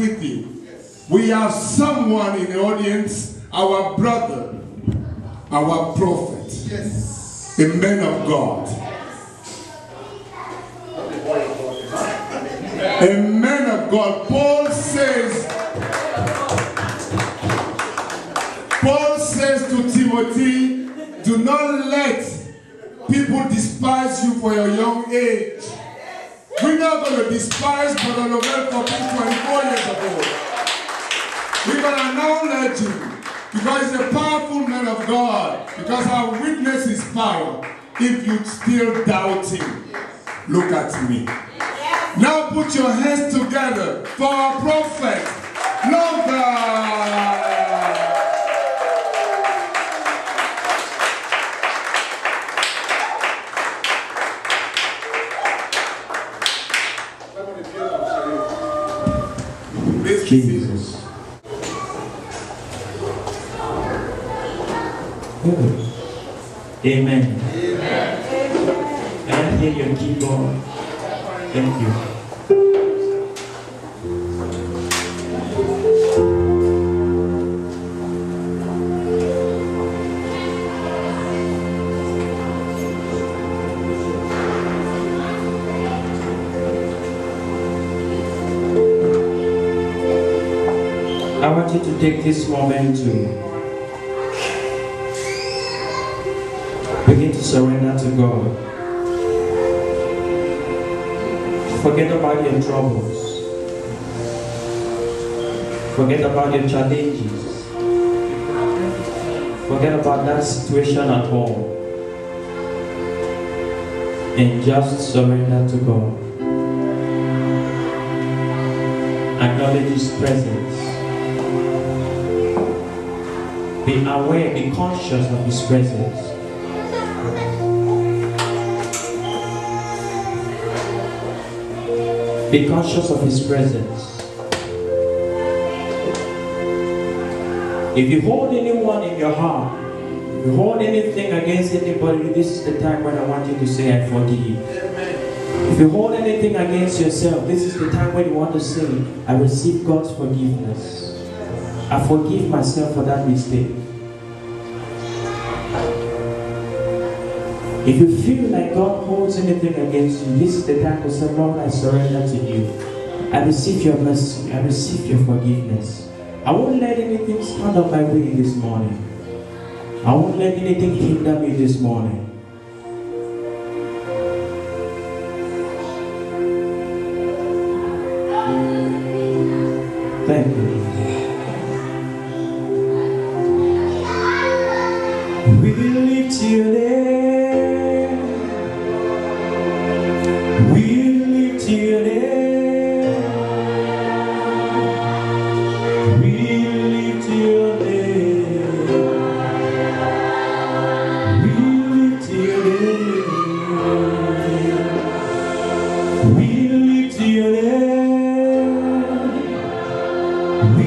with you. We have someone in the audience, our brother, our prophet, a man of God. A man of God. Paul says to Timothy, do not let people despise you for your young age. We're not going to despise Brother Lovell for being 24 years old. We're going to acknowledge him because he's a powerful man of God, because our witness is power. If you still doubt him, look at me. Now put your hands together for our prophet, Lovell. Jesus. Amen. Can I hear your keyboard? Thank you. I want you to take this moment to begin to surrender to God. Forget about your troubles. Forget about your challenges. Forget about that situation at home. And just surrender to God. Acknowledge His presence. Be aware, be conscious of His presence. Be conscious of His presence. If you hold anyone in your heart, if you hold anything against anybody, this is the time when I want you to say, I forgive. If you hold anything against yourself, this is the time when you want to say, I receive God's forgiveness. I forgive myself for that mistake. If you feel like God holds anything against you, this is the time to say, Lord, I surrender to you. I receive your mercy. I receive your forgiveness. I won't let anything stand up my way this morning. I won't let anything hinder me this morning. Thank you. We lift your name. We lift your name. We lift your name. We lift your name. We lift your name. We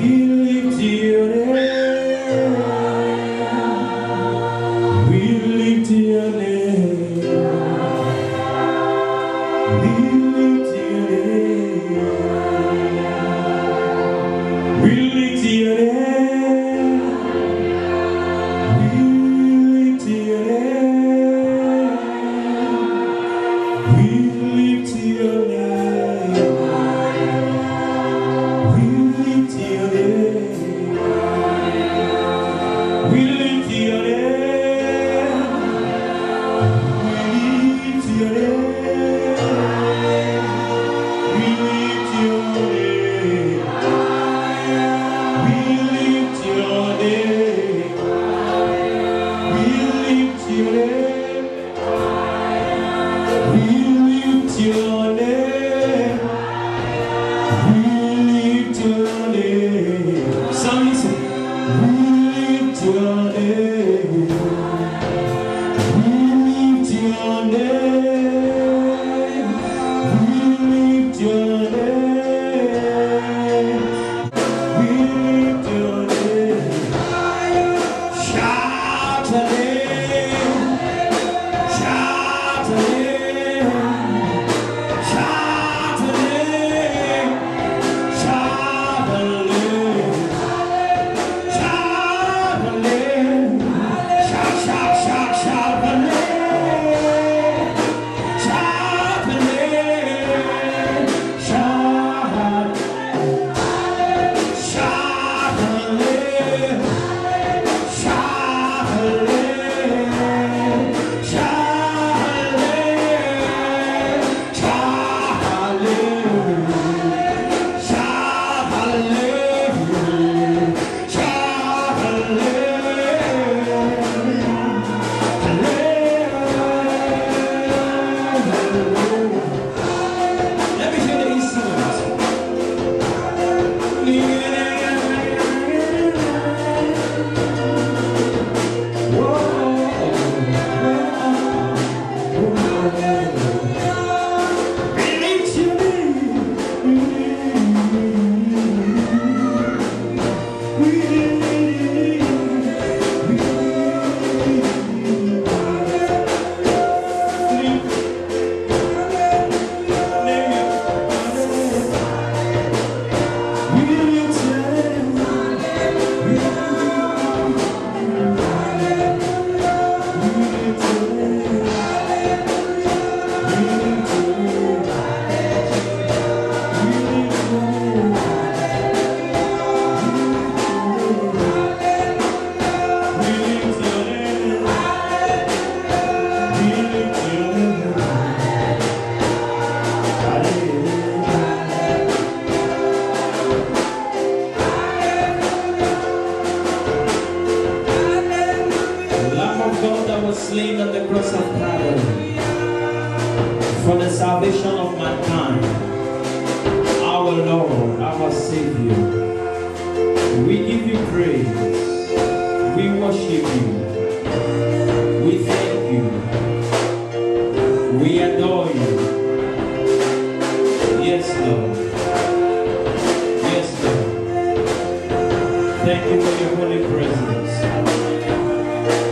Slain on the cross of Calvary for the salvation of mankind, our Lord, our Savior. We give you praise, we worship you, we thank you, we adore you. Yes, Lord. Yes, Lord. Thank you for your holy presence.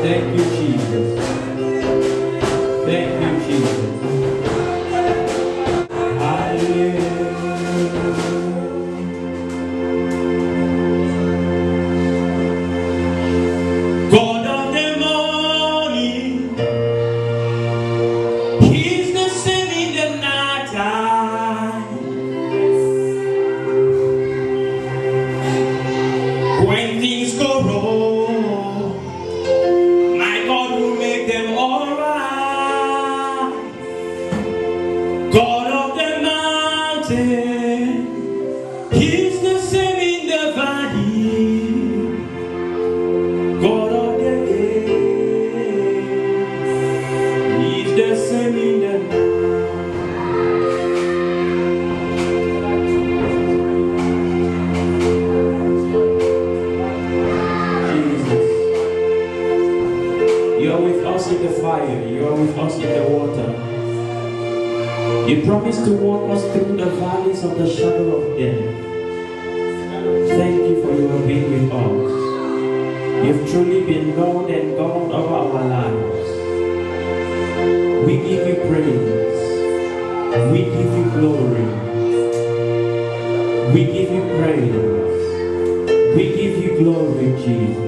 Thank you, Jesus. Thank you, Jesus. Hallelujah. God of the morning, He's the same in the night time. When things go wrong, my God will make them alright. God of the mountain, He's the same in the valley. God of the day, He's the same in the Jesus. You are with us in the fire, you are with us in the water. You promised to walk us through the valleys of the shadow of death. Thank you for your being with us. You've truly been Lord and God over our lives. We give you praise. We give you glory. We give you praise. We give you glory, Jesus.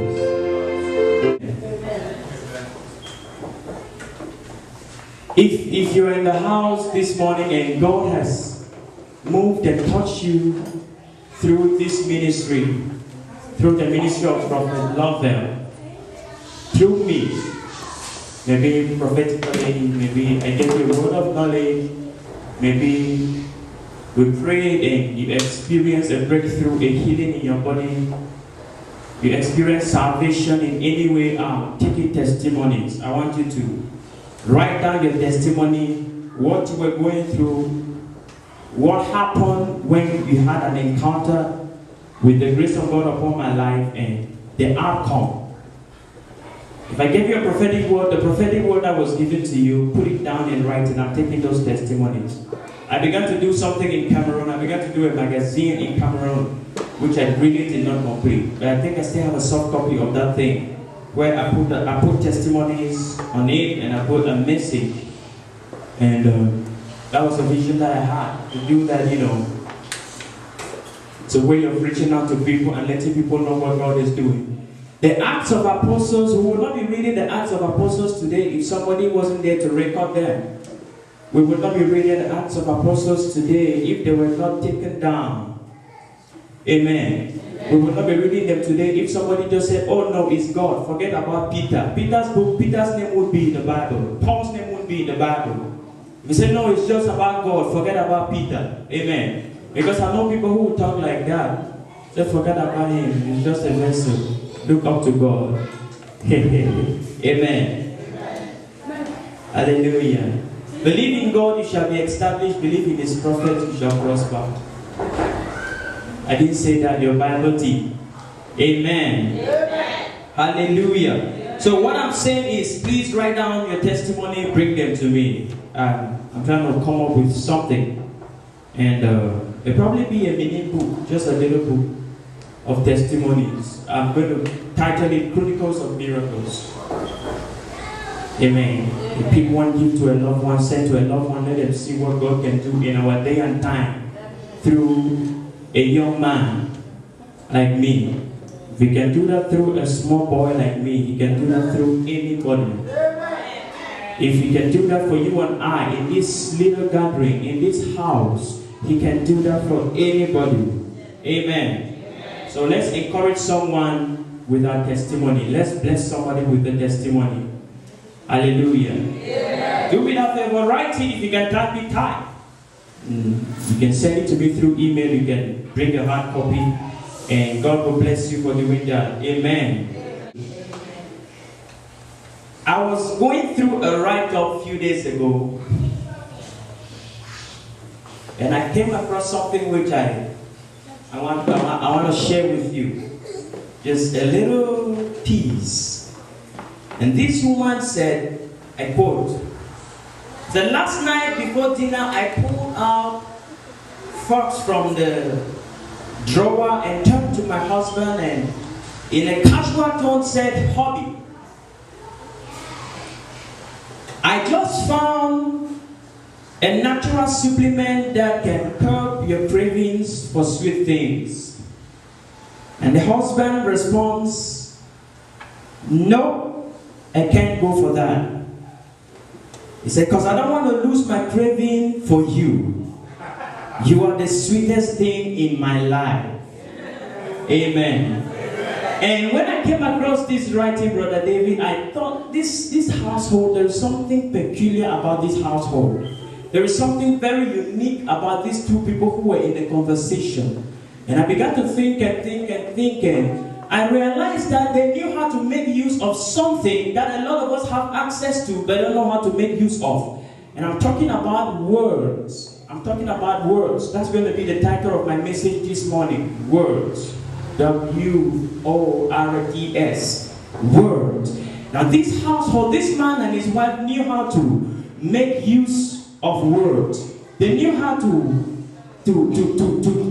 If you're in the house this morning and God has moved and touched you through this ministry, through the ministry of Prophet Lovell, through me, maybe prophetically, maybe I gave you a word of knowledge, maybe we prayed and you experienced a breakthrough, a healing in your body, you experienced salvation in any way, taking testimonies. I want you to write down your testimony, what you were going through, what happened when you had an encounter with the grace of God upon my life, and the outcome. If I gave you a prophetic word, the prophetic word that was given to you, put it down and write it. I'm taking those testimonies. I began to do something in Cameroon. I began to do a magazine in Cameroon, which I really did not complete. But I think I still have a soft copy of that thing, where I put testimonies on it, and I put a message. And that was a vision that I had, to do that, you know. It's a way of reaching out to people and letting people know what God is doing. The Acts of Apostles, we will not be reading the Acts of Apostles today if somebody wasn't there to record them. We will not be reading the Acts of Apostles today if they were not taken down. Amen. We will not be reading them today if somebody just said, oh no, it's God. Forget about Peter. Peter's name would be in the Bible. Paul's name would be in the Bible. If you say, no, it's just about God, forget about Peter. Amen. Because I know people who talk like that. Say, forget about him. He's just a vessel. Look up to God. Amen. Hallelujah. Believe in God, you shall be established. Believe in His prophets, you shall prosper. I didn't say that, your Bible team. Amen. Amen. Hallelujah. So what I'm saying is, please write down your testimony, bring them to me. I'm trying to come up with something. And it'll probably be a mini book, just a little book of testimonies. I'm going to title it Chronicles of Miracles. Amen. If pick one gift to a loved one, send to a loved one, let them see what God can do in our day and time through a young man like me. If he can do that through a small boy like me, he can do that through anybody. If he can do that for you and I in this little gathering, in this house, he can do that for anybody. Amen. So let's encourage someone with our testimony. Let's bless somebody with the testimony. Hallelujah. Yeah. Do me that favor, write it. If you can type it, type. You can send it to me through email. You can bring a hard copy. And God will bless you for doing that. Amen. I was going through a write-up a few days ago. And I came across something which I want to share with you. Just a little piece. And this woman said, I quote, "The last night before dinner, I pulled out forks from the drawer and turned to my husband and in a casual tone said, 'Hobby, I just found a natural supplement that can curb your cravings for sweet things.' And the husband responds, 'No, I can't go for that.' He said, 'Because I don't want to lose my craving for you. You are the sweetest thing in my life.'" Amen. And when I came across this writing, Brother David, I thought this household, there is something peculiar about this household. There is something very unique about these two people who were in the conversation. And I began to think and think and think, and I realized that they knew how to make use of something that a lot of us have access to but don't know how to make use of. And I'm talking about words. I'm talking about words. That's going to be the title of my message this morning. Words. W-O-R-D-S. Words. Now this household, this man and his wife knew how to make use of words. They knew how to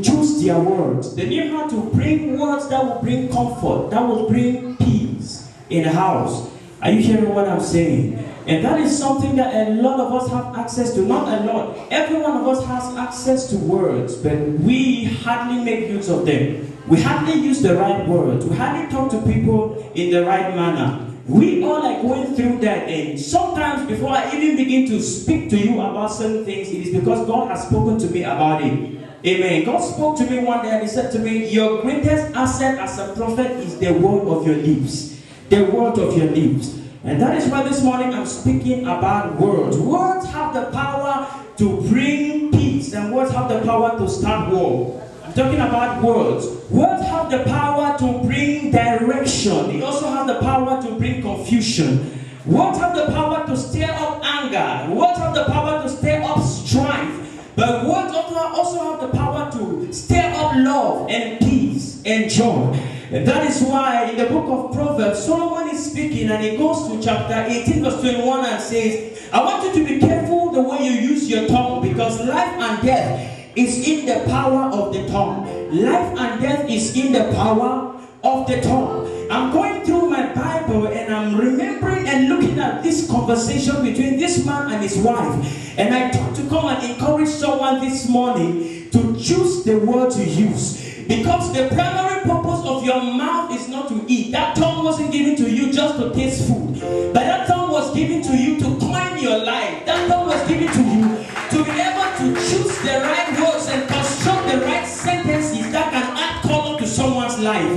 choose their words. They knew how to bring words that will bring comfort, that will bring peace in the house. Are you hearing what I'm saying? And that is something that a lot of us have access to. Not a lot. Every one of us has access to words, but we hardly make use of them. We hardly use the right words. We hardly talk to people in the right manner. We all are going through that, and sometimes before I even begin to speak to you about certain things, it is because God has spoken to me about it. Amen. God spoke to me one day and He said to me, "Your greatest asset as a prophet is the word of your lips." The word of your lips. And that is why this morning I'm speaking about words. Words have the power to bring peace, and words have the power to start war. I'm talking about words. Words have the power to bring direction. They also have the power to bring confusion. Words have the power to stir up anger. Words have the power to stir up strife. But words also have the power to stir up love and peace and joy. And that is why in the book of Proverbs, Solomon is speaking, and he goes to chapter 18 verse 21 and says, "I want you to be careful the way you use your tongue, because life and death is in the power of the tongue." Life and death is in the power of the tongue. I'm going through my Bible and I'm remembering and looking at this conversation between this man and his wife. And I thought to come and encourage someone this morning to choose the word to use. Because the primary purpose of your mouth is not to eat. That tongue wasn't given to you just to taste food. But that tongue was given to you to coin your life. That tongue was given to you to be able to choose the right words and construct the right sentences that can add color to someone's life.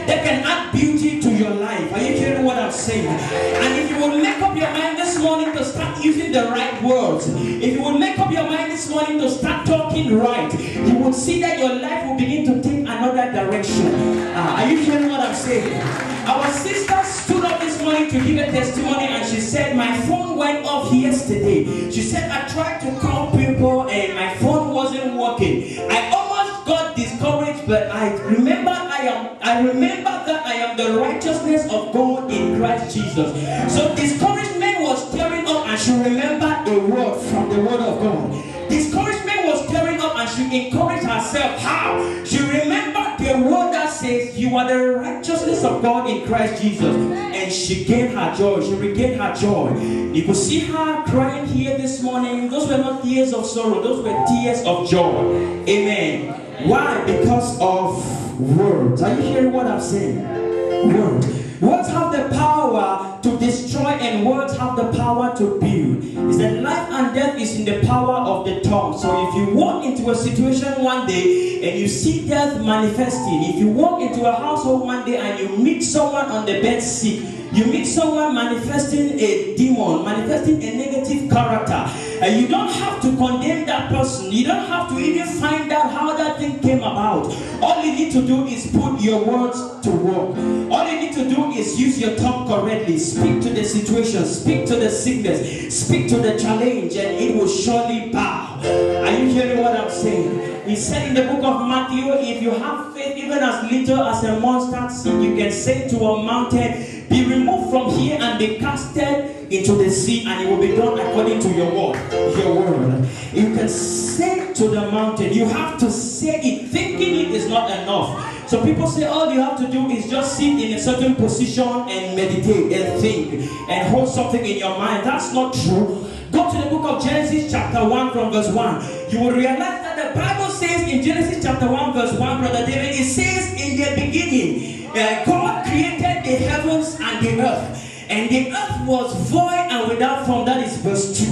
That can add beauty to your life. Are you hearing what I'm saying? And if you will make up your mind this morning to start using the right words, if you will make up your mind this morning to start talking right, you will see that your life will begin to take another direction. Are you hearing what I'm saying? Our sister stood up this morning to give a testimony, and she said, "My phone went off yesterday." She said, "I tried to call people and my phone wasn't working. I almost got discouraged, but I remember that I am the righteousness of God in Christ Jesus. So discouragement was tearing up, and she remembered a word from the word of God. Discouragement was tearing up, and she encouraged herself. How? She remembered the word that says, you are the righteousness of God in Christ Jesus. And she gained her joy. She regained her joy. You could see her crying here this morning. Those were not tears of sorrow. Those were tears of joy. Amen. Why? Because of words. Are you hearing what I'm saying? Words. Words have the power to destroy, and words have the power to build. It's that life and death is in the power of the tongue. So if you walk into a situation one day and you see death manifesting, if you walk into a household one day and you meet someone on the bed sick, you meet someone manifesting a demon, manifesting a negative character, and you don't have to condemn that person. You don't have to even find out how that thing came about. All you need to do is put your words to work. All you need to do is use your tongue correctly. Speak to the situation, speak to the sickness, speak to the challenge, and it will surely bow. Are you hearing what I'm saying? He said in the book of Matthew, if you have faith even as little as a mustard seed, you can say to a mountain, be removed from here and be casted into the sea, and it will be done according to your word. Your word. You can say to the mountain. You have to say it. Thinking it is not enough. So people say all you have to do is just sit in a certain position and meditate and think and hold something in your mind. That's not true. Go to the book of Genesis chapter 1 from verse 1. You will realize that the Bible says in Genesis chapter 1 verse 1, Brother David, it says in the beginning, God created the heavens and the earth. And the earth was void and without form. That is verse 2.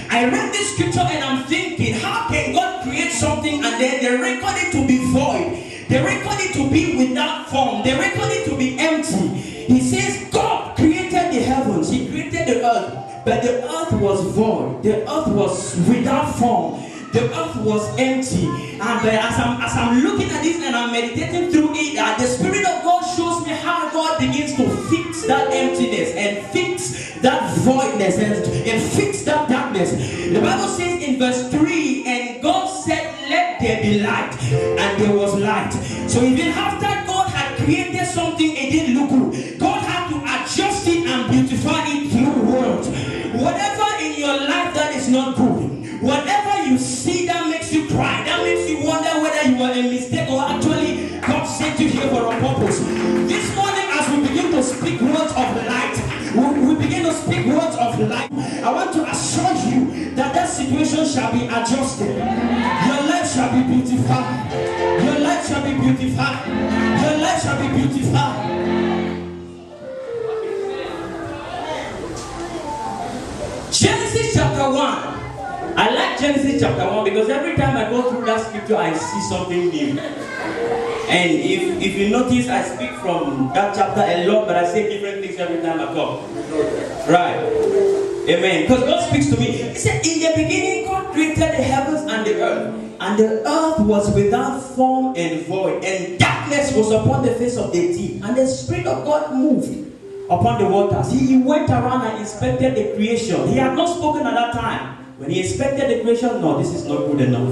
I read this scripture and I'm thinking, how can God create something and then they record it to be void? They record it to be without form. They record it to be empty. He says God created the heavens. He created the earth. But the earth was void. The earth was without form. The earth was empty. And as I'm looking at this and I'm meditating through it, the Spirit of God shows me how God begins to fix that emptiness and fix that voidness and fix that darkness. The Bible says in verse 3, and God said, let there be light. And there was light. So even after God had created something, it didn't look good. God had to adjust it and beautify it through words. Whatever in your life that is not good, whatever you see that makes you cry, that makes you wonder whether you were a mistake or actually God sent you here for a purpose. This morning, as we begin to speak words of light, we begin to speak words of light. I want to assure you that that situation shall be adjusted. Your life shall be beautified. Your life shall be beautified. Your life shall be beautified. Genesis chapter 1. I like Genesis chapter 1 because every time I go through that scripture, I see something new. And if you notice, I speak from that chapter a lot, but I say different things every time I come. Right. Amen. Because God speaks to me. He said, in the beginning, God created the heavens and the earth. And the earth was without form and void. And darkness was upon the face of the deep. And the Spirit of God moved upon the waters. He went around and inspected the creation. He had not spoken at that time. When he inspected the creation, no, this is not good enough.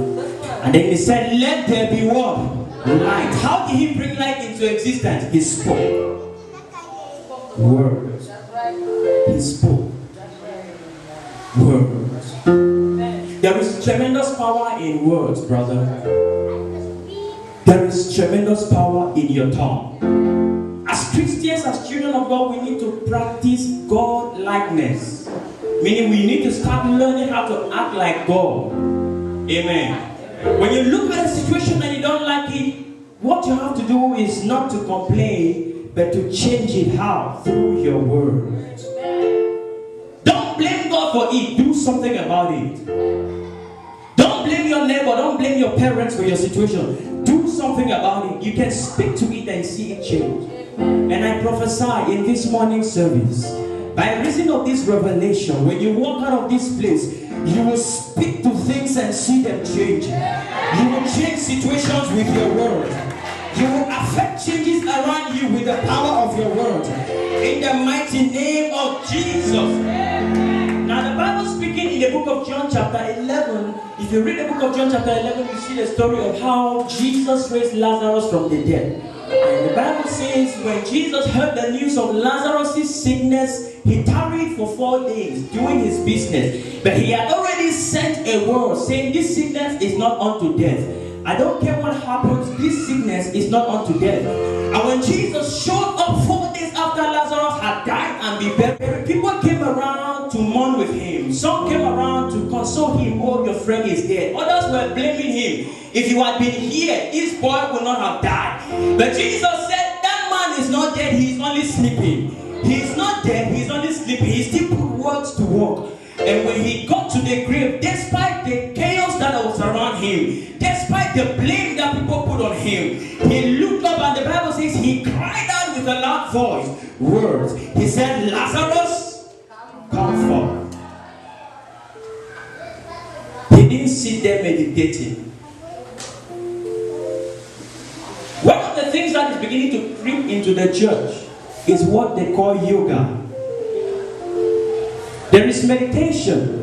And then he said, let there be what? Light. How did he bring light into existence? He spoke. Words. He spoke. Words. There is tremendous power in words, brother. There is tremendous power in your tongue. As Christians, as children of God, we need to practice God-likeness. Meaning we need to start learning how to act like God. Amen. When you look at a situation and you don't like it, what you have to do is not to complain, but to change it. How? Through your words. Don't blame God for it. Do something about it. Don't blame your neighbor. Don't blame your parents for your situation. Do something about it. You can speak to it and see it change. And I prophesy in this morning service, by reason of this revelation, when you walk out of this place, you will speak to things and see them change. You will change situations with your word. You will affect changes around you with the power of your word. In the mighty name of Jesus. Now the Bible speaking in the book of John chapter 11, if you read the book of John chapter 11, you see the story of how Jesus raised Lazarus from the dead. And the Bible says when Jesus heard the news of Lazarus' sickness, he tarried for 4 days doing his business. But he had already sent a word saying this sickness is not unto death. I don't care what happens, this sickness is not unto death. And when Jesus showed up 4 days after Lazarus had died and been buried, people came around to mourn with him. Some came around to console him. Oh, your friend is dead. Others were blaming him. If you had been here, this boy would not have died. But Jesus said, that man is not dead, he is only sleeping. He is not dead, he is only sleeping. He still put words to work. And when he got to the grave, despite the chaos that was around him, despite the blame that people put on him, he looked up and the Bible says he cried out with a loud voice, words. He said, Lazarus, come forth. He didn't sit there meditating. One of the things that is beginning to creep into the church is what they call yoga. There is meditation,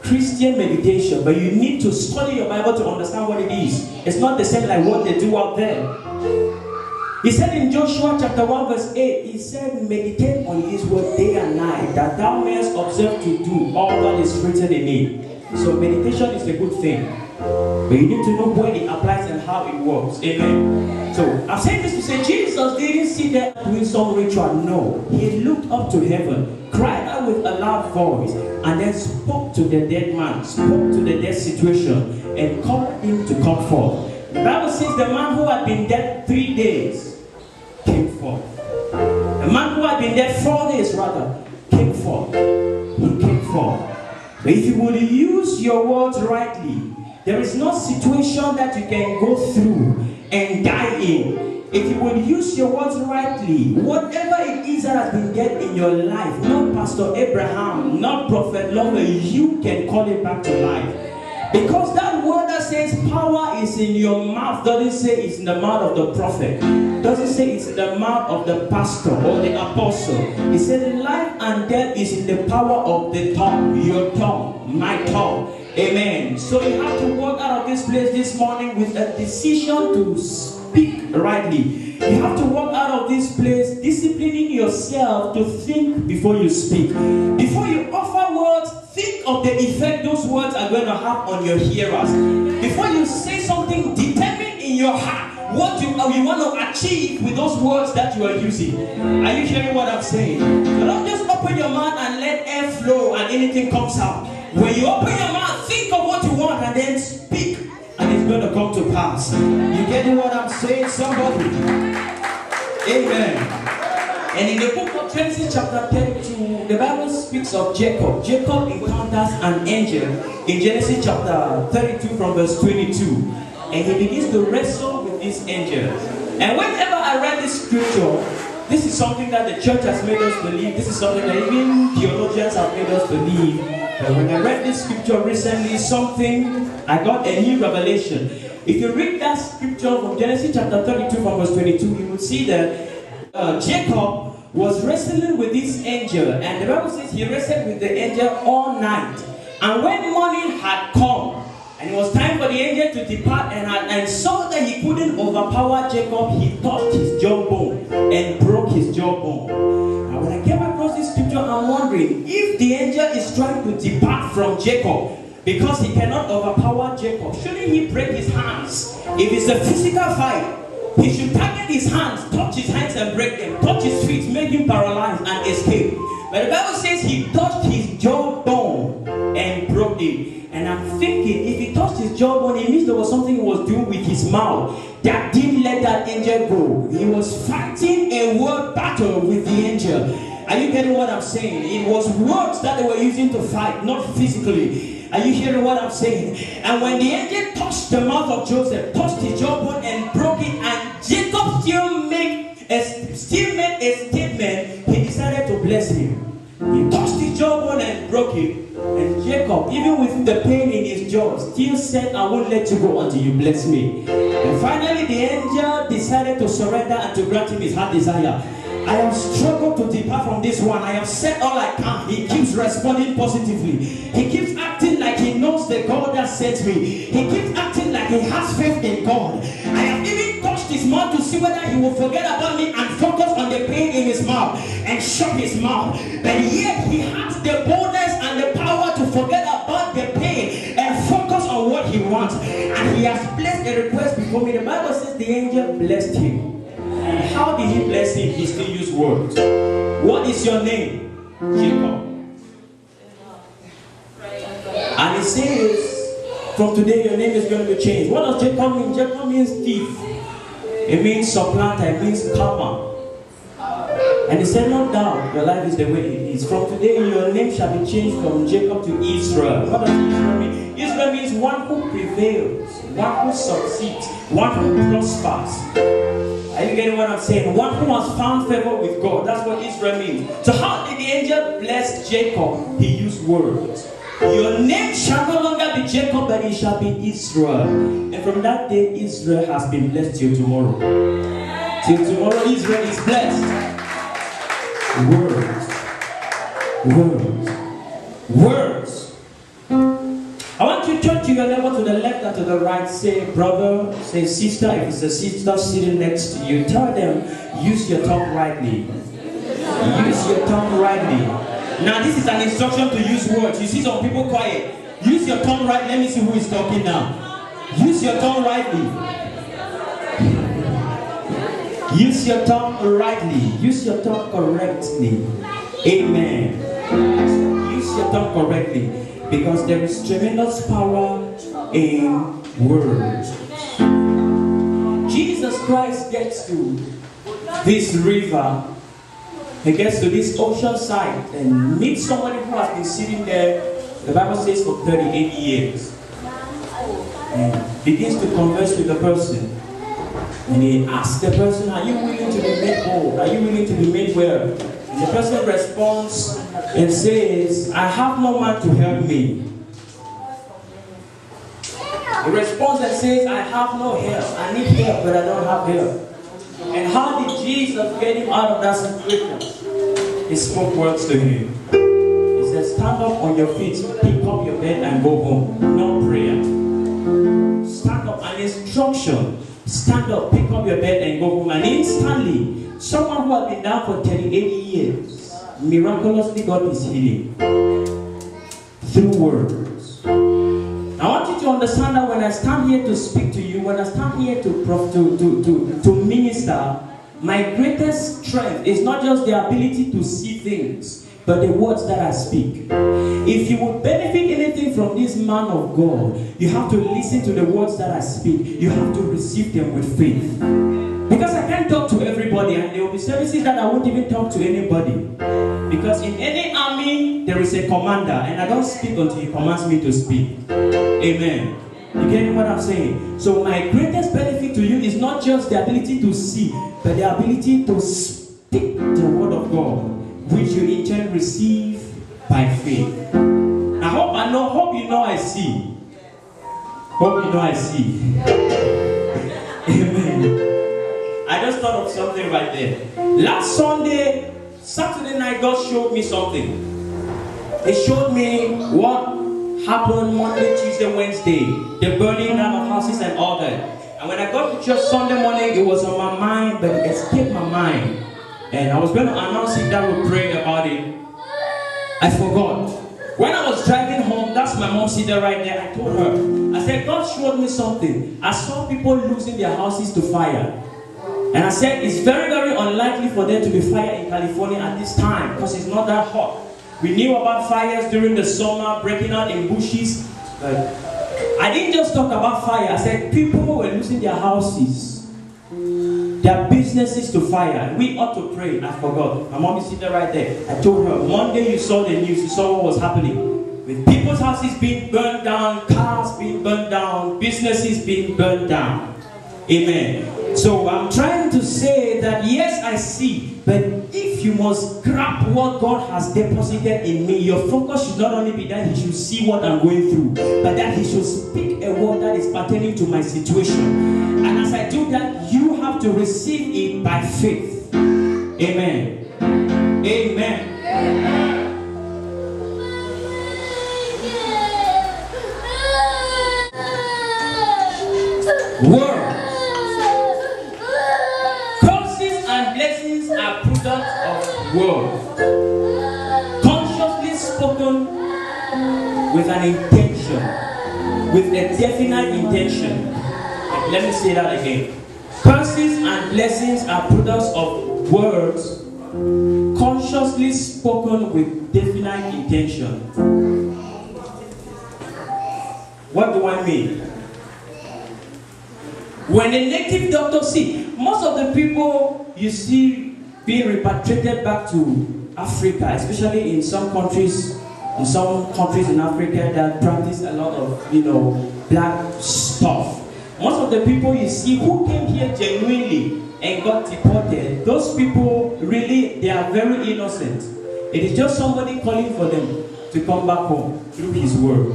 Christian meditation, but you need to study your Bible to understand what it is. It's not the same like what they do out there. He said in Joshua chapter 1 verse 8, he said, meditate on his word day and night, that thou mayest observe to do all that is written in it. So meditation is a good thing, but you need to know where it applies and how it works. Amen. So I'm saying this to say Jesus didn't sit there doing some ritual. No, he looked up to heaven, cried out with a loud voice, and then spoke to the dead man, spoke to the dead situation, and called him to come forth. The Bible says the man who had been dead 3 days came forth. The man who had been dead 4 days rather came forth. He came forth. But if you would use your words rightly, there is no situation that you can go through and die in. If you would use your words rightly, whatever it is that has been dead in your life, not Pastor Abraham, not Prophet Lover, you can call it back to life. Because that word that says power is in your mouth doesn't say it's in the mouth of the prophet. Doesn't say it's in the mouth of the pastor or the apostle. It says life and death is in the power of the tongue, your tongue, my tongue. Amen. So you have to walk out of this place this morning with a decision to speak rightly. You have to walk out of this place disciplining yourself to think before you speak. Before you offer words, think of the effect those words are going to have on your hearers. Before you say something, determine in your heart what you want to achieve with those words that you are using. Are you hearing what I'm saying? So don't just open your mouth and let air flow and anything comes out. When you open your mouth, think of what you want and then speak, and it's going to come to pass. You getting what I'm saying, somebody? Amen. And in the book of Genesis chapter 32, the Bible speaks of Jacob. Jacob encounters an angel in Genesis chapter 32 from verse 22. And he begins to wrestle with this angel. And whenever I read this scripture, this is something that the church has made us believe. This is something that even theologians have made us believe. But when I read this scripture recently, I got a new revelation. If you read that scripture from Genesis chapter 32 from verse 22, you will see that Jacob was wrestling with this angel. And the Bible says he wrestled with the angel all night. And when morning had come, and it was time for the angel to depart, and saw that he couldn't overpower Jacob, he touched his jawbone and broke his jawbone. And when I came across this scripture, I'm wondering if the angel is trying to depart from Jacob because he cannot overpower Jacob, shouldn't he break his hands? If it's a physical fight, he should target his hands, touch his hands and break them, touch his feet, make him paralyzed and escape. But the Bible says he touched his jawbone and broke it. And I'm thinking, if he touched his jawbone, it means there was something he was doing with his mouth that didn't let that angel go. He was fighting a word battle with the angel. Are you getting what I'm saying? It was words that they were using to fight, not physically. Are you hearing what I'm saying? And when the angel touched the mouth of Joseph, touched his jawbone and broke it, and Jacob still made a statement, he decided to bless him. He touched his jawbone and broke it. And Jacob, even with the pain in his jaw, still said, I won't let you go until you bless me. And finally the angel decided to surrender and to grant him his heart desire. I have struggled to depart from this one. I have said all I can. He keeps responding positively. He keeps acting knows the God that sent me. He keeps acting like he has faith in God. I have even touched his mouth to see whether he will forget about me and focus on the pain in his mouth and shut his mouth. But yet he has the boldness and the power to forget about the pain and focus on what he wants. And he has placed a request before me. The Bible says the angel blessed him. How did he bless him? He still used words. What is your name? Jacob. And he says, from today your name is going to be changed. What does Jacob mean? Jacob means thief. It means supplanter. It means karma. And he said, no doubt, your life is the way it is. From today, your name shall be changed from Jacob to Israel. What does Israel mean? Israel means one who prevails, one who succeeds, one who prospers. Are you getting what I'm saying? One who has found favor with God. That's what Israel means. So how did the angel bless Jacob? He used words. Your name shall no longer be Jacob, but it shall be Israel. And from that day, Israel has been blessed till tomorrow. Till tomorrow, Israel is blessed. Words. Words. Words. I want you to turn to your neighbor to the left and to the right. Say brother, say sister. If it's a sister sitting next to you, tell them, use your tongue rightly. Use your tongue rightly. Now this is an instruction to use words. You see some people quiet. Use your tongue right. Let me see who is talking now. Use your tongue rightly. Use your tongue rightly. Use your tongue correctly. Amen. Use your tongue correctly. Because there is tremendous power in words. Jesus Christ gets to this river. He gets to this ocean side and meets somebody who has been sitting there, the Bible says, for 38 years. And begins to converse with the person. And he asks the person, are you willing to be made whole? Are you willing to be made well? And the person responds and says, I have no man to help me. He responds and says, I have no help. I need help, but I don't have help. And how did Jesus get him out of that situation? He spoke words to him. He said, stand up on your feet, pick up your bed and go home. No prayer. Stand up, an instruction. Stand up, pick up your bed and go home. And instantly, someone who had been down for 38 years, miraculously got his healing. Through words. I want you to understand that when I stand here to speak to you, when I stand here to minister, my greatest strength is not just the ability to see things, but the words that I speak. If you will benefit anything from this man of God, you have to listen to the words that I speak. You have to receive them with faith. Because I can't talk to everybody, and there will be services that I won't even talk to anybody. Because in any army, there is a commander, and I don't speak until he commands me to speak. Amen. You get what I'm saying? So my greatest benefit to you is not just the ability to see, but the ability to speak the word of God, which you in turn receive by faith. I hope you know I see. Hope you know I see. Amen. I just thought of something right there. Last Saturday night, God showed me something. He showed me what happened Monday, Tuesday, Wednesday. The burning down of houses and all that. And when I got to church Sunday morning, it was on my mind, but it escaped my mind. And I was going to announce it that we prayed about it. I forgot. When I was driving home, that's my mom sitting right there. I told her, I said, God showed me something. I saw people losing their houses to fire. And I said, it's very, very unlikely for there to be fire in California at this time because it's not that hot. We knew about fires during the summer, breaking out in bushes. But I didn't just talk about fire. I said people were losing their houses, their businesses to fire. And we ought to pray. I forgot. My mom is sitting right there. I told her, Monday you saw the news. You saw what was happening. With people's houses being burned down, cars being burned down, businesses being burned down. Amen. So I'm trying to say that yes, I see, but if you must grab what God has deposited in me, your focus should not only be that He should see what I'm going through, but that He should speak a word that is pertaining to my situation. And as I do that, you have to receive it by faith. Amen. Amen. Words. Curses and blessings are products of words. Consciously spoken with an intention, with a definite intention. Let me say that again. Curses and blessings are products of words consciously spoken with definite intention. What do I mean? When a native doctor most of the people you see being repatriated back to Africa, especially in some countries in Africa that practice a lot of black stuff. Most of the people you see who came here genuinely and got deported, those people really, they are very innocent. It is just somebody calling for them to come back home through his word.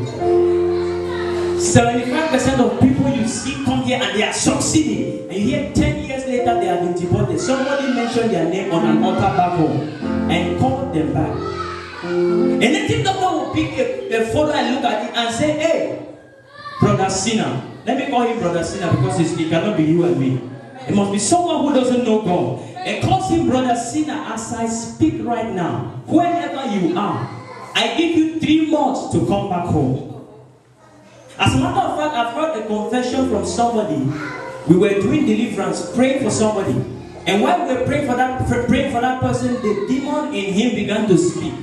75% of people you see come here and they are succeeding, and you hear 10 years later they have been deported. Somebody mentioned their name on an altar back home and called them back. A native doctor will pick a photo and look at it and say, "Hey, Brother Sinner." Let me call him Brother Sinner because it cannot be you and me. It must be someone who doesn't know God. And calls him Brother Sinner. As I speak right now, wherever you are, I give you 3 months to come back home. As a matter of fact, I've heard a confession from somebody. We were doing deliverance, praying for somebody. And while we were praying for that person, the demon in him began to speak.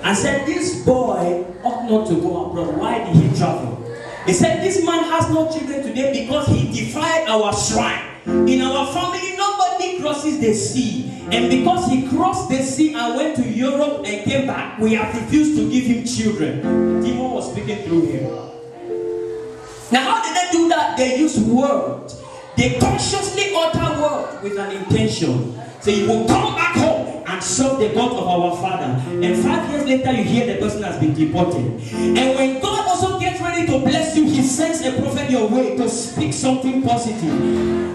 And said, "This boy ought not to go abroad. Why did he travel?" He said, "This man has no children today because he defied our shrine. In our family, nobody crosses the sea. And because he crossed the sea and went to Europe and came back, we have refused to give him children." The demon was speaking through him. Now, how did they do that? They use words. They consciously utter words with an intention. So you will come back home and serve the God of our Father. And 5 years later, you hear the person has been deported. And when God also gets ready to bless you, He sends a prophet your way to speak something positive.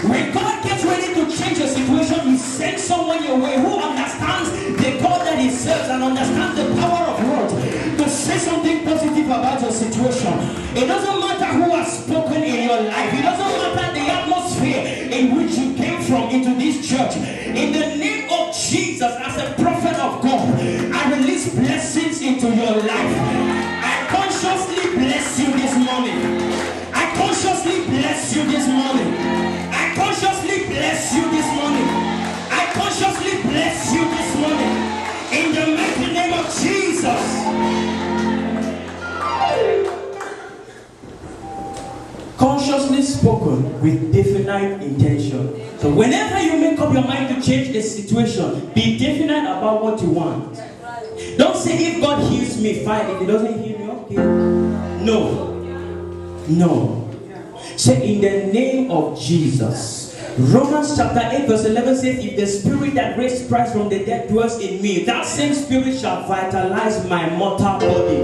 When God gets ready to change your situation, He sends someone your way who understands the God that He serves and understands the power of words to say something positive about your situation. It doesn't matter who has spoken in your life. It doesn't matter the atmosphere in which you came from into this church. In the name of Jesus, as a prophet of God, I release blessings into your life. I consciously bless you this morning. I consciously bless you this morning. I consciously bless you this morning. I consciously bless you this morning. In the mighty name of Jesus. Consciously spoken with definite intention. So whenever you make up your mind to change the situation, be definite about what you want. Don't say, "If God heals me, fine. If He doesn't heal me, okay." No. Say, "In the name of Jesus." Romans chapter 8 verse 11 says, "If the spirit that raised Christ from the dead dwells in me, that same spirit shall vitalize my mortal body.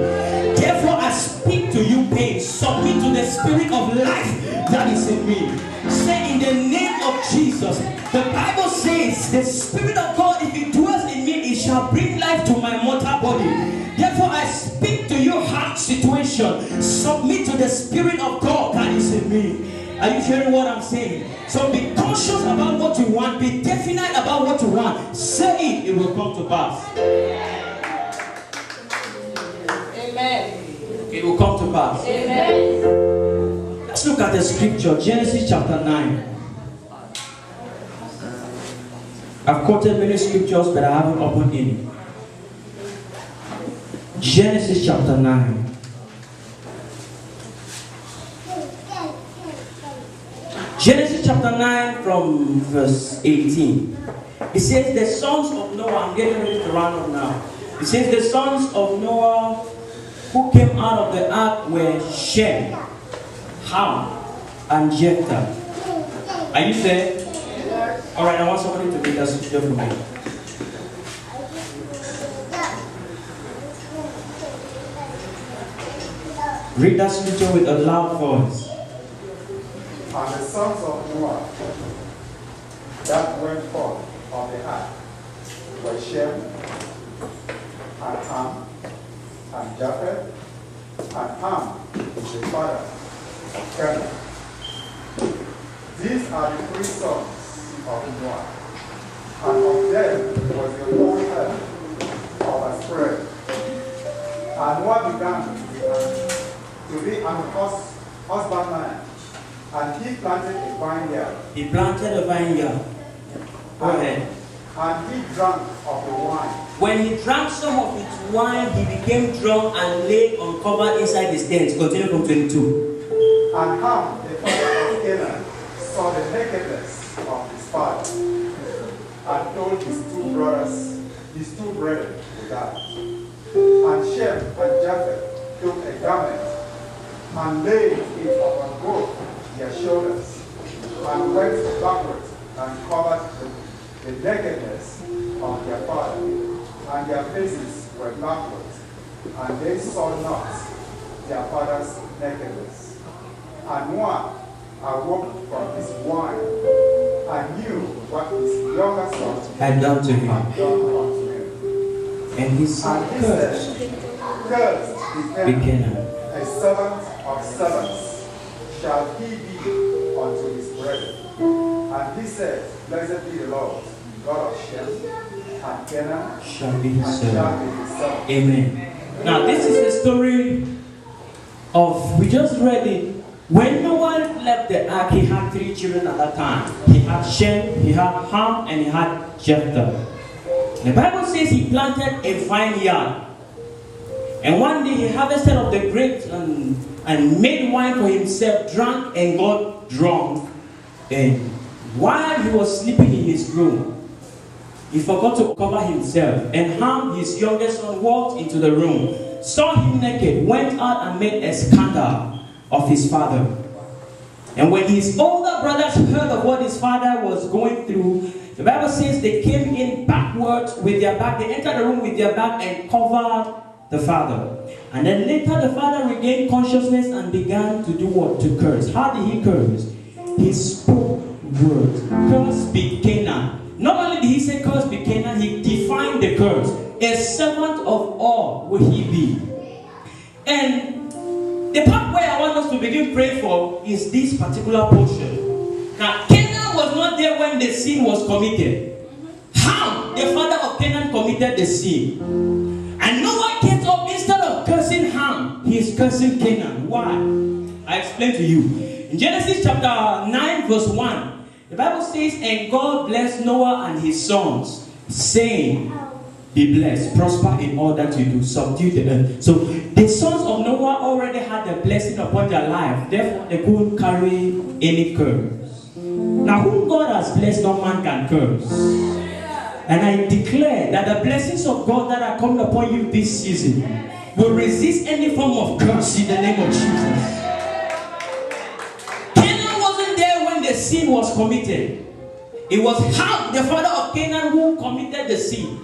Therefore I speak to you, pain, submit to the spirit of life that is in me." Say, "In the name of Jesus." The Bible says, "The Spirit of God, if it dwells in me, it shall bring life to my mortal body. Therefore I speak to your heart situation. Submit to the Spirit of God that is in me." Are you hearing what I'm saying? So be conscious about what you want. Be definite about what you want. Say it, it will come to pass. Amen. It will come to pass. Amen. Let's look at the scripture, Genesis chapter 9. I've quoted many scriptures, but I haven't opened any. Genesis chapter 9. Genesis chapter 9 from verse 18. It says, the sons of Noah, I'm getting ready to round up now. It says, the sons of Noah who came out of the ark were Shem, Ham, and Japheth. Are you there? Alright, I want somebody to read that scripture for me. Read that scripture with a loud voice. And the sons of Noah that went forth of the ark were Shem, and Ham, and Japheth, and Ham is the father of Canaan. These are the three sons of Noah, and of them was the whole earth overspread. And Noah began to be an husbandman, and he planted a vineyard. He planted a vineyard. Go ahead. And he drank of the wine. When he drank some of its wine, he became drunk and lay uncovered inside his tent. Continue from 22. And Ham, the father of Canaan, saw the nakedness of his father, and told his two brethren to that. And Shem and Japheth took a garment and laid it upon both their shoulders, and went backwards and covered the nakedness of their father, and their faces were backwards, and they saw not their father's nakedness. And Noah awoke from his wine, and knew what his younger son had done to him. had done unto him. And he said, And he said, Cursed be Canaan, a servant of servants shall he be unto his brethren. And he said, Blessed be the Lord, God of Shem, and Canaan shall be his shall servant. be his servant. Amen. Now, this is the story of, we just read it. When Noah left the ark, he had 3 children at that time. He had Shem, he had Ham, and he had Japheth. The Bible says he planted a vineyard. And one day he harvested of the grapes and made wine for himself, drank and got drunk. And while he was sleeping in his room, he forgot to cover himself. And Ham, his youngest son, walked into the room, saw him naked, went out and made a scandal of his father. And when his older brothers heard of what his father was going through, the Bible says they came in backwards with their back. They entered the room with their back and covered the father. And then later the father regained consciousness and began to do what? To curse. How did he curse? He spoke words. Curse be Canaan. Not only did he say curse be Canaan, he defined the curse. A servant of all will he be. And the part where I want us to begin praying for is this particular portion. Now, Canaan was not there when the sin was committed. Ham, the father of Canaan, committed the sin. And Noah gets up, instead of cursing Ham, he is cursing Canaan. Why? I explain to you. In Genesis chapter 9 verse 1, the Bible says, and God blessed Noah and his sons, saying, be blessed, prosper in all that you do, subdue the earth. So the sons of Noah already had the blessing upon their life. Therefore, they couldn't carry any curse. Now, whom God has blessed, no man can curse. And I declare that the blessings of God that are coming upon you this season will resist any form of curse in the name of Jesus. Canaan wasn't there when the sin was committed. It was Ham, the father of Canaan, who committed the sin.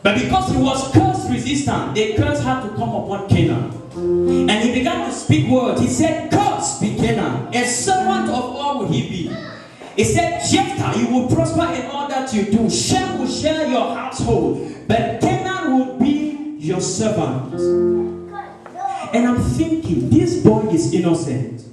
But because he was curse resistant, the curse had to come upon Canaan. And he began to speak words. He said, curse be Canaan, a servant of all will he be. He said, Jephthah, you will prosper in all that you do. Shem will share your household, but Canaan will be your servant. And I'm thinking, this boy is innocent.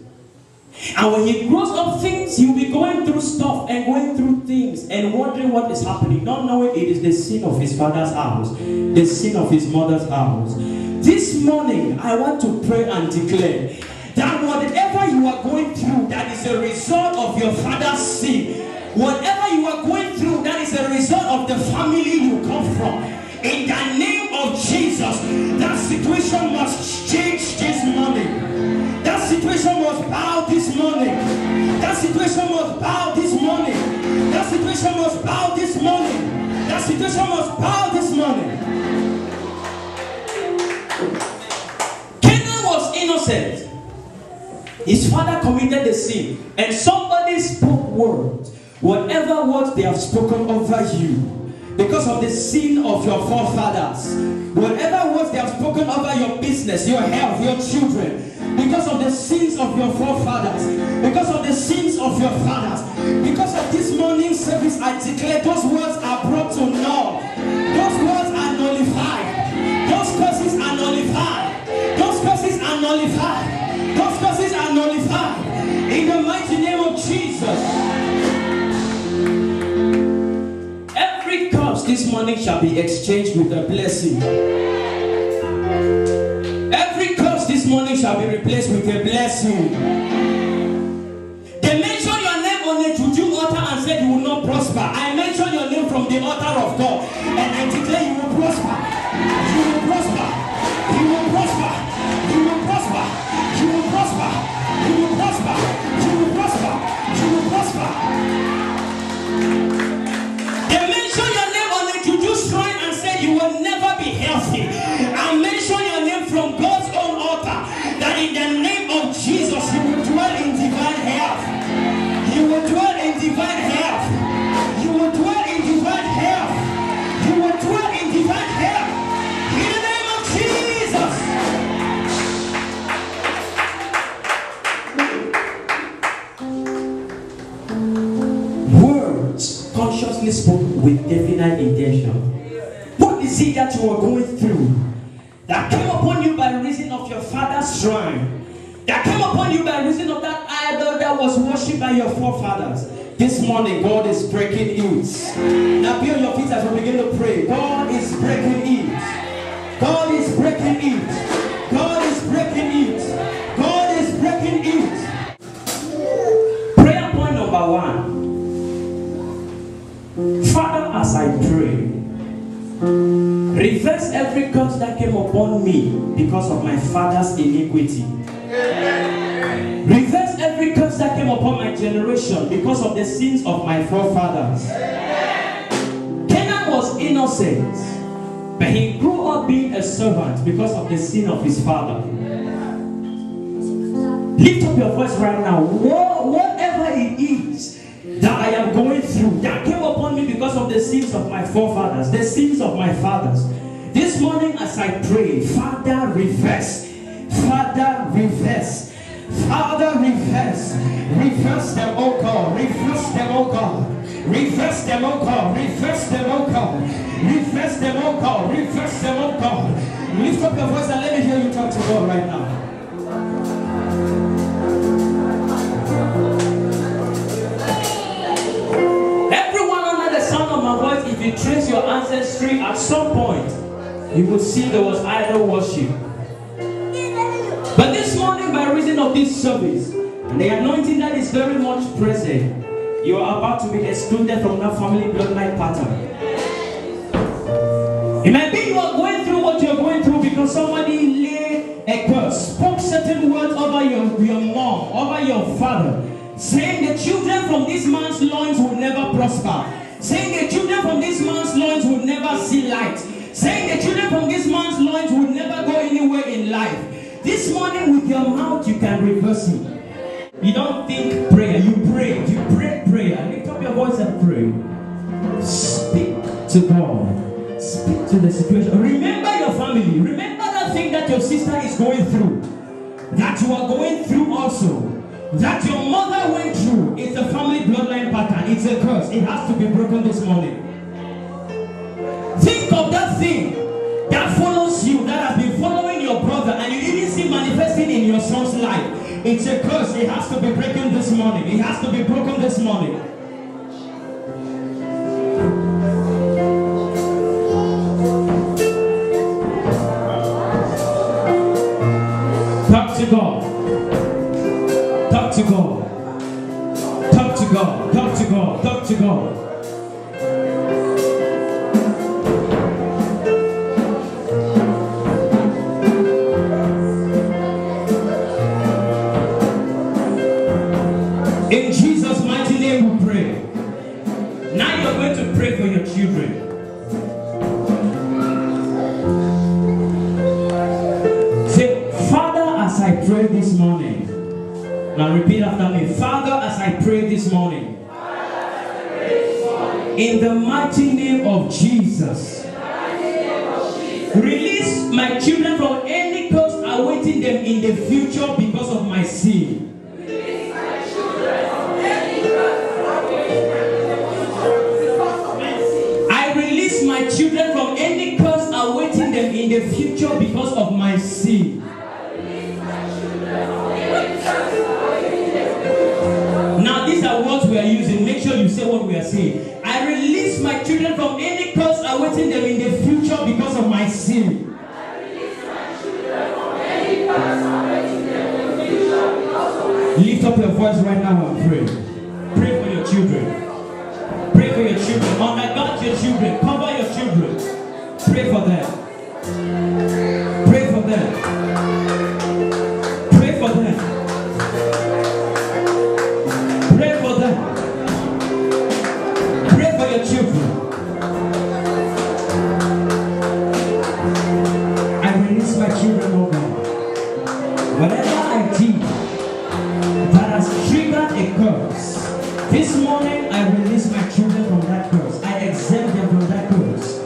And when he grows up, he'll be going through stuff and going through things and wondering what is happening, not knowing it is the sin of his father's house, the sin of his mother's house. This morning, I want to pray and declare that whatever you are going through that is a result of your father's sin, whatever you are going through that is a result of the family you come from, in the name of Jesus, that situation must change this morning. That situation must bow this morning. That situation must bow this morning. That situation must bow this morning. That situation must bow this morning. Canaan was innocent. His father committed the sin. And somebody spoke words. Whatever words they have spoken over you, because of the sin of your forefathers, whatever words they have spoken over your business, your health, your children, because of the sins of your forefathers, because of the sins of your fathers, because of this morning service, I declare those words are brought to naught. Those words are nullified. Those curses are nullified. Those curses are nullified. Those curses are nullified. In the mighty name of Jesus. this morning shall be exchanged with a blessing. Every curse this morning shall be replaced with a blessing. They mentioned your name on a juju altar and said you will not prosper. I mention your name from the altar of God and I declare you will prosper. You will prosper. You will prosper. You will prosper. You will prosper. You will prosper. You will prosper. You will prosper. They mention your name on a juju shrine and said you will never be healthy. I mention your name from God's own altar that in the name of Jesus you will dwell in divine health. You will dwell in divine health. You will dwell in divine health. You will dwell in divine health. In the name of Jesus. Words consciously spoken with definite intention. What is it that you are going through that came upon you by reason of your father's shrine? That came upon you by reason of that idol that was worshipped by your forefathers. This morning, God is breaking it. Now be on your feet as we begin to pray. God is breaking it. God is breaking it. God is breaking it. God is breaking it. Prayer point number 1. Father, as I pray, reverse every curse that came upon me because of my father's iniquity. Reverse every curse that came upon my generation because of the sins of my forefathers. Canaan was innocent, but he grew up being a servant because of the sin of his father. Lift up your voice right now. Whatever it is that I am going through, that came upon me because of the sins of my forefathers, the sins of my fathers. This morning as I pray, Father, reverse. Father, reverse. Father, reverse. Reverse them, oh God. Reverse them, oh God. Reverse them, oh God. Reverse them, oh God. Reverse them, oh God. Reverse them, oh God. Lift up your voice and let me hear you talk to God right now. Everyone under the sound of my voice, if you trace your ancestry at some point, you will see there was idol worship. But this morning, by reason of this service, and the anointing that is very much present, you are about to be excluded from that family bloodline pattern. It might be you are going through what you are going through because somebody laid a curse, spoke certain words over your mom, over your father, saying the children from this man's loins will never prosper, saying the children from this man's loins will never see light, saying the children from this man's loins will never go anywhere in life. This morning with your mouth you can reverse it. You don't think prayer, you pray. You pray prayer. Lift up your voice and pray. Speak to God. Speak to the situation. Remember your family. Remember that thing that your sister is going through. That you are going through also. That your mother went through. It's a family bloodline pattern. It's a curse. It has to be broken this morning. Think of that thing that follows you, that has been following your brother, and you even see manifesting in your son's life. It's a curse. It has to be broken this morning. It has to be broken this morning. Talk to God. Talk to God. Talk to God. Talk to God. Talk to God. In Jesus' mighty name we pray. Now you're going to pray for your children. Say, Father, as I pray this morning. Now repeat after me. Father, as I pray this morning. In the mighty name of Jesus. Release my children from any curse awaiting them in the future because of my sin. My children from any curse awaiting them in the future because of my sin. Now these are words we are using. Make sure you say what we are saying. I release my children from any curse seed. Lift up your voice right now and pray. Pray for your children. Pray for your children. Undergird your children. Cover your children. Pray for them. Pray for them. Pray for them. Pray for them. Pray for your children. I release my children, oh God. Whatever I did that has triggered a curse, this morning I release my children from that curse. I exempt them from that curse.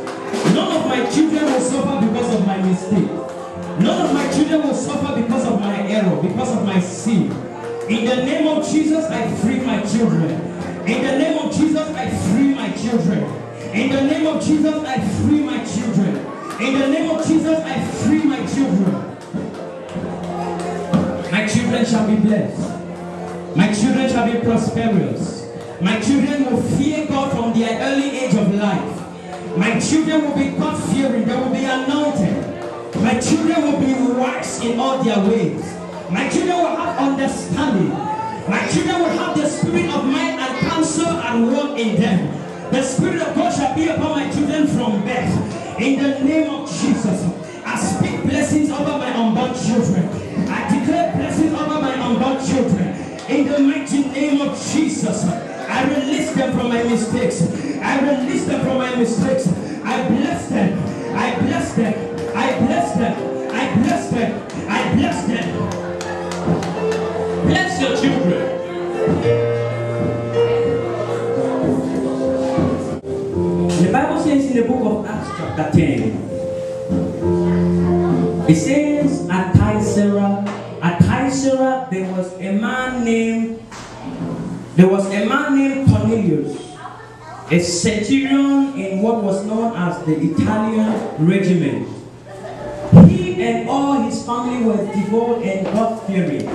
None of my children will suffer because of my mistake. None of my children will suffer because of my error, because of my sin. In the name of Jesus, I free my children. In the name of Jesus, I free my children. In the name of Jesus, I free my children. In the name of Jesus, I free my children. My children shall be blessed. My children shall be prosperous. My children will fear God from their early age of life. My children will be God-fearing. They will be anointed. My children will be wise in all their ways. My children will have understanding. My children will have the spirit of might and counsel and work in them. The Spirit of God shall be upon my children from birth. In the name of Jesus, I speak blessings over my unborn children. I declare blessings over my unborn children. In the mighty name of Jesus, I release them from my mistakes. I release them from my mistakes. I bless them. I bless them. I bless them. I bless them. I bless them. Bless your children. The Bible says in the book of Acts chapter 10, it says at Thyatira there was a man named Cornelius, a centurion in what was known as the Italian regiment. He and all his family were devout and God-fearing.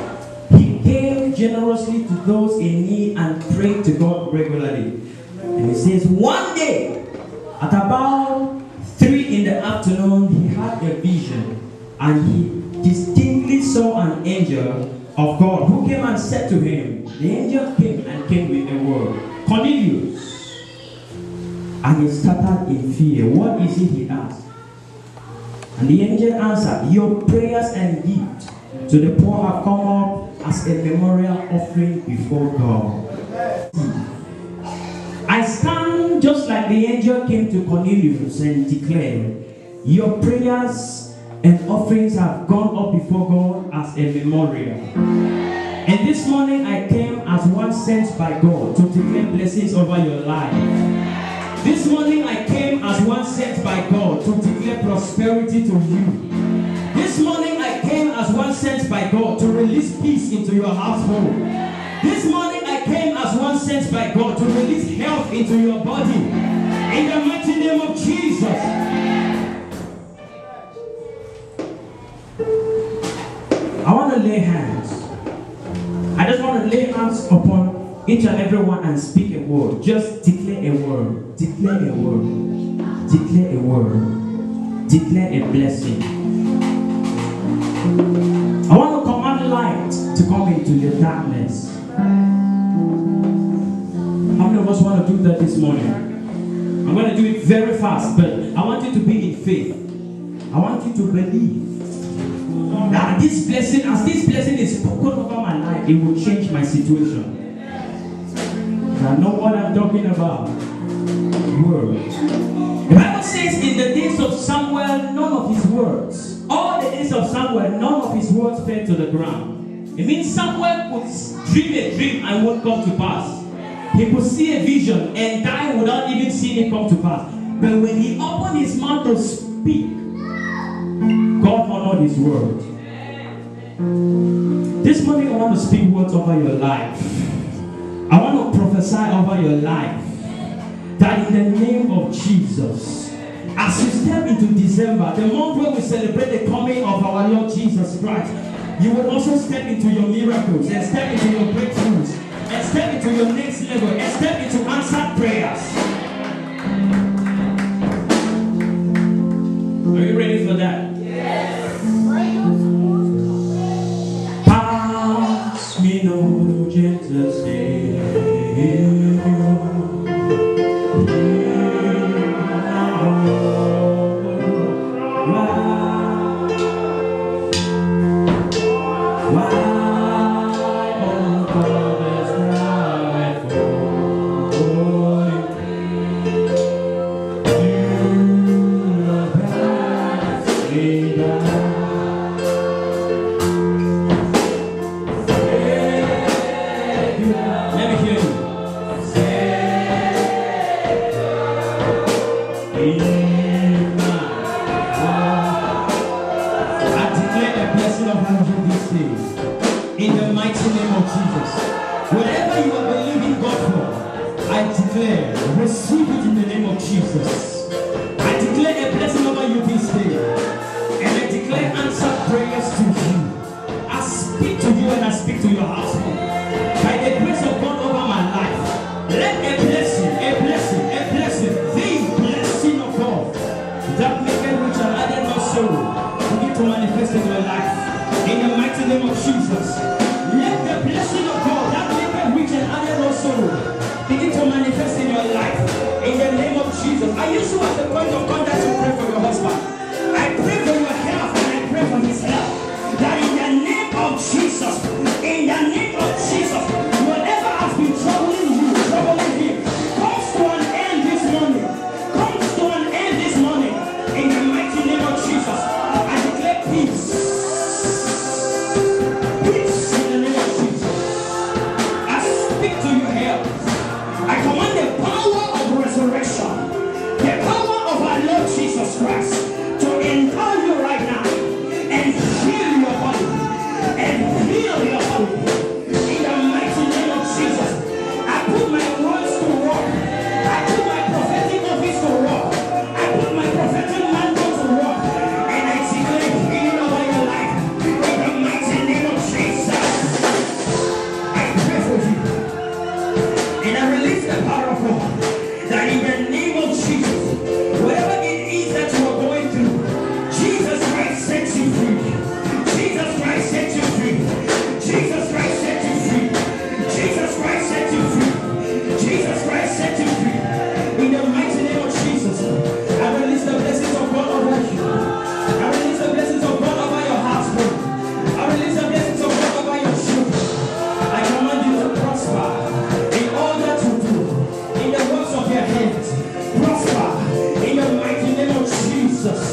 He gave generously to those in need and prayed to God regularly. And it says one day, at about 3 in the afternoon, he had a vision, and he distinctly saw an angel of God who came and said to him, the angel came with a word, Cornelius. And he started in fear. What is it? He asked. And the angel answered, your prayers and gifts to the poor have come up as a memorial offering before God. I stand just like the angel came to Cornelius and declared, your prayers and offerings have gone up before God as a memorial. And this morning I came as one sent by God to declare blessings over your life. This morning I came as one sent by God to declare prosperity to you. This morning I came as one sent by God to release peace into your household. This morning I came as one sent by God to release health into your body. In the mighty name of Jesus. I want to lay hands. I just want to lay hands upon each and every one and speak a word. Just declare a word. Declare a word. Declare a word. Declare a blessing. I want to command light to come into the darkness. How many of us want to do that this morning? I'm going to do it very fast, but I want you to be in faith. I want you to believe that this blessing, as this blessing is spoken over my life, it will change my situation. I know what I'm talking about. Words. The Bible says in the days of Samuel, none of his words, all the days of Samuel, none of his words fell to the ground. It means Samuel could dream a dream and won't come to pass. He could see a vision and die without even seeing it come to pass. But when he opened his mouth to speak, God honored his word. This morning I want to speak words over your life. I want to prophesy over your life that in the name of Jesus, as you step into December, the month where we celebrate the coming of our Lord Jesus Christ, you will also step into your miracles and step into your breakthroughs and step into your next level and step into answered prayers. Are you ready for that? Pass me no gentle Savior. Let me hear you. I declare a blessing of heaven this day. In the mighty name of Jesus. Whatever you are believing God for, I declare, receive it in the name of Jesus. I declare a blessing over you this day. And I declare answered prayers to you. I speak to you and I speak to your household. By the grace of God over my life, let a blessing, the blessing of God that maketh rich and addeth no sorrow begin to manifest in your life. In the mighty name of Jesus, let the blessing of God that maketh rich and addeth no sorrow begin to manifest in your life. In the name of Jesus, I use you as the point of contact to pray for your husband. I pray for your health and I pray for his health. That in the name of Jesus, whatever has been troubling him, comes to an end this morning. In the mighty name of Jesus, I declare peace. Peace in the name of Jesus. I speak to your health. I command the power of resurrection, the power of our Lord Jesus Christ to empower you right now and heal your body. In the mighty name of Jesus, I put my words to work. I put my prophetic office to work. I put my prophetic mantle to work. And I declare healing over your life. In the mighty name of Jesus, I pray for you. And I release the power of God. That in the name of Jesus, whatever it is that you are going through, Jesus Christ sets you free. Jesus Christ sets you free. Jesus Christ set you free. Jesus Christ set you free. Jesus Christ set you free. In the mighty name of Jesus, I release the blessings of God over you. I release the blessings of God over your household. I release the blessings of God over your children. I command you to prosper in all that you do, in the works of your hands. Prosper in the mighty name of Jesus.